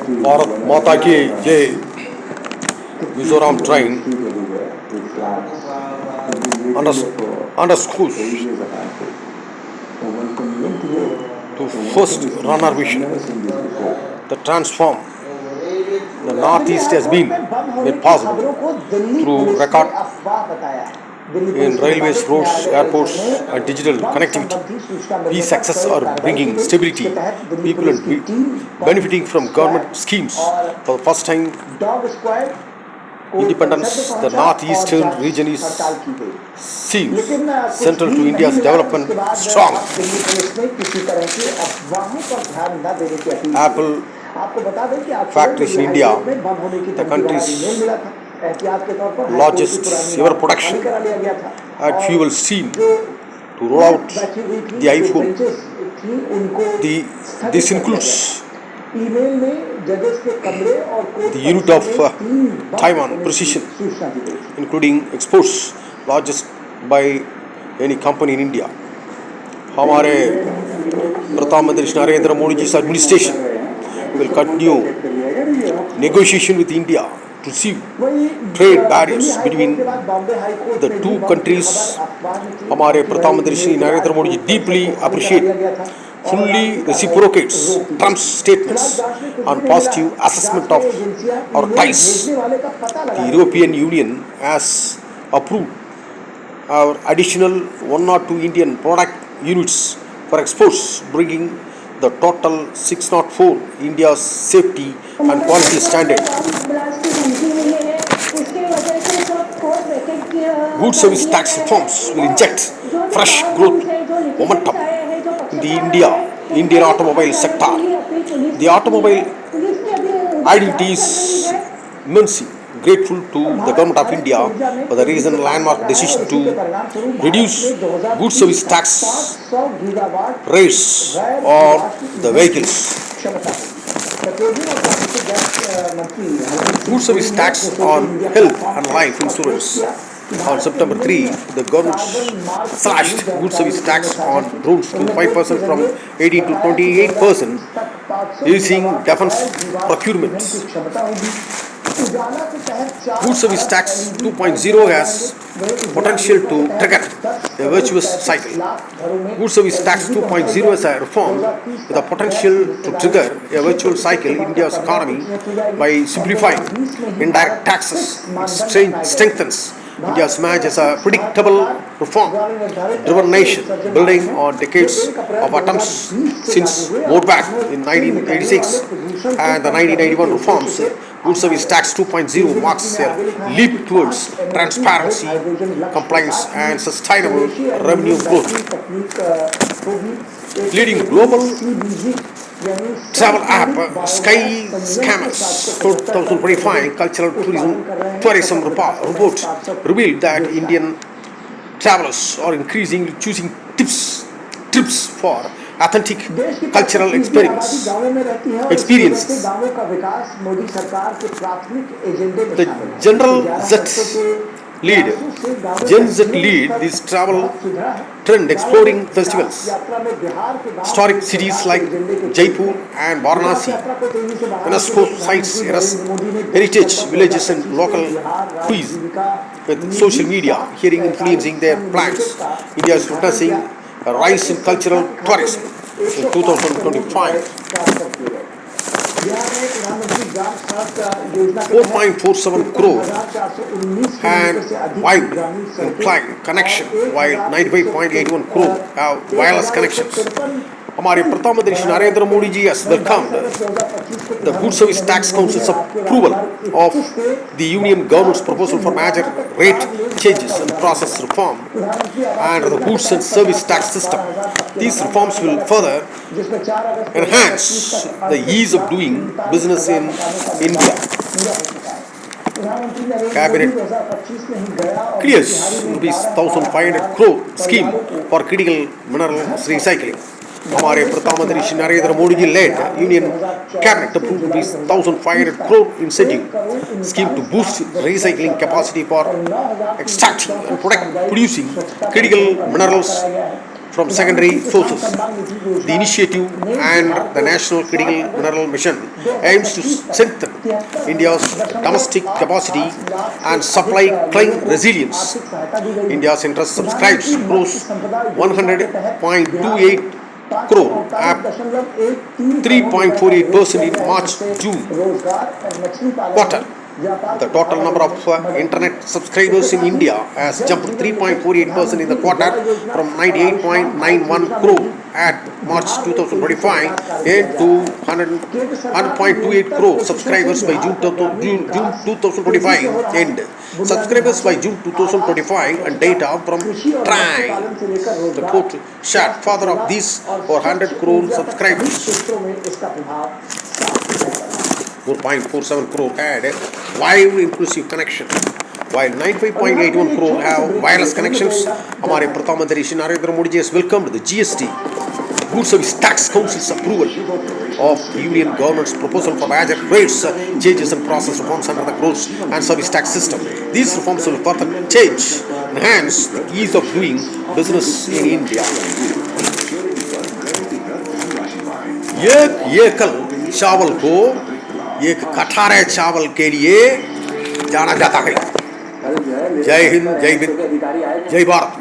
भारत माता की जय. Mizoram train under, underscores to first runner vision. The transform the Northeast has been made possible through record in railways, roads, airports, and digital connectivity. These successes are bringing stability, people and benefiting from government schemes. For the first time independence, the northeastern region is seems central to India's development strong. Apple factories in India, the country's largest ever production, had fuel steam to roll out the iPhone. This includes the unit of Taiwan precision, including exports largest by any company in India. हमारे प्रधानमंत्री Shri Narendra Modi ji administration will continue negotiation with India to see trade barriers between the two countries. हमारे प्रधानमंत्री Shri Narendra Modi ji deeply appreciate, fully reciprocates Trump's statements on positive assessment of our ties. The European Union has approved our additional 102 Indian product units for exports, bringing the total 604 India's safety and quality standard. Good service tax reforms will inject fresh growth momentum in the Indian automobile sector. The automobile identity is immensely grateful to the government of India for the recent landmark decision to reduce good service tax rates on the vehicles. Good service tax on health and life insurance. On September 3, the government slashed good service tax on roads to 5% from 18 to 28% using defense procurement. Good service tax 2.0 has potential to trigger a virtuous cycle. Good service tax 2.0 is a reform with the potential to trigger a virtuous cycle in India's economy by simplifying indirect taxes. It strengthens India's image as a predictable, reform-driven nation, building on decades of attempts since vote back in 1986 and the 1991 reforms. Good Service Tax 2.0 marks a leap towards transparency, compliance, and sustainable revenue growth. Leading global travel app Sky Scammers 2025 Cultural Tourism report revealed that Indian travelers are increasingly choosing trips for authentic cultural experiences. The Gen Z lead this travel trend, exploring festivals, historic cities like Jaipur and Varanasi, UNESCO sites, heritage villages and local quiz, with social media hearing influencing their plans. India is witnessing a rise in cultural tourism in 2025. 4.47 crore and wired connection, while 95.81 crore have wireless connections. हमारे प्रधानमंत्री Shri Narendra Modi ji has welcomed the Good Service Tax Council's approval of the Union Government's proposal for major rate changes and process reform and the goods and service tax system. These reforms will further enhance the ease of doing business in India. Cabinet clears ₹1,500 crore scheme for critical minerals recycling. हमारे प्रधानमंत्री Shri Narendra Modi ji led Union Cabinet approved ₹1,500 crore incentive scheme to boost recycling capacity for extracting and producing critical minerals from secondary sources. The initiative and the National Critical Mineral Mission aims to strengthen India's domestic capacity and supply chain resilience. India's interest subscribes close 100.28 crore, up 3.48% in March-June quarter. The total number of internet subscribers in India has jumped 3.48% in the quarter from 98.91 crore at March 2025 to 100.28 crore subscribers by June 2025 end. Subscribers by June 2025 and data from Shree report shared further of these for 100 crore subscribers. 4.47 crore had wired inclusive connection, while 95.81 crore have wireless connections. हमारे प्रधानमंत्री Shri Narendra Modi ji has welcomed the GST Good Service Tax Council's approval of Union Government's proposal for major rates changes and process reforms under the Goods and Service Tax system. These reforms will further enhance the ease of doing business in India. एक एकल चावल को एक कठारे चावल के लिए जाना जाता है। जय हिंद, जय भारत।